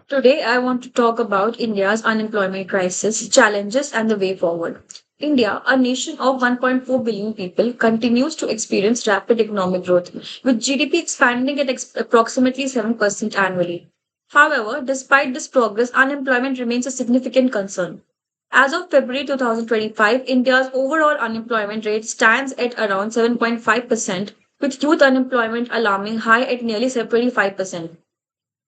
Today, I want to talk about India's unemployment crisis, challenges, and the way forward. India, a nation of 1.4 billion people, continues to experience rapid economic growth, with GDP expanding at approximately 7% annually. However, despite this progress, unemployment remains a significant concern. As of February 2025, India's overall unemployment rate stands at around 7.5%, with youth unemployment alarming high at nearly 25%.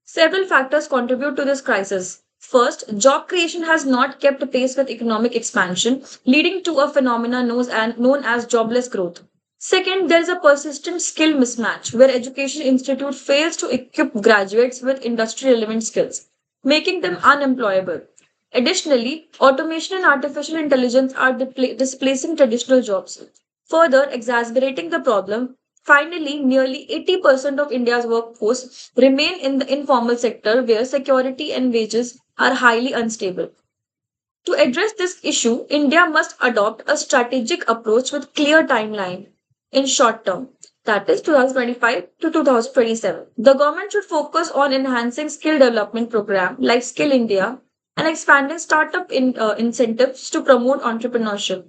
Several factors contribute to this crisis. First, job creation has not kept pace with economic expansion, leading to a phenomenon known as jobless growth. Second, there is a persistent skill mismatch where education institute fails to equip graduates with industry relevant skills, making them unemployable. Additionally, automation and artificial intelligence are displacing traditional jobs, further exacerbating the problem. Finally, nearly 80% of India's workforce remain in the informal sector where security and wages are highly unstable. To address this issue, India must adopt a strategic approach with clear timeline in short term, that is 2025 to 2027. The government should focus on enhancing skill development program like Skill India and expanding startup incentives to promote entrepreneurship.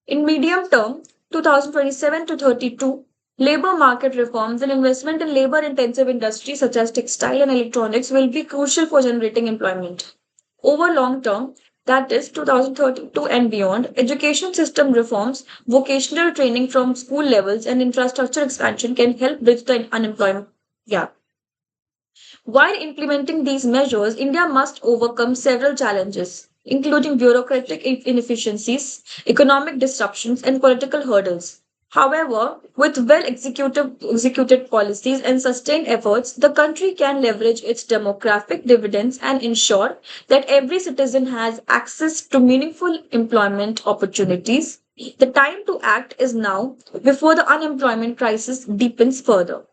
In medium term, 2027 to 32, labor market reforms and investment in labor intensive industries such as textile and electronics will be crucial for generating employment. Over long term, that is 2032 and beyond, education system reforms, vocational training from school levels, and infrastructure expansion can help bridge the unemployment gap. While implementing these measures, India must overcome several challenges, including bureaucratic inefficiencies, economic disruptions, and political hurdles. However, with executed policies and sustained efforts, the country can leverage its demographic dividends and ensure that every citizen has access to meaningful employment opportunities. The time to act is now before the unemployment crisis deepens further.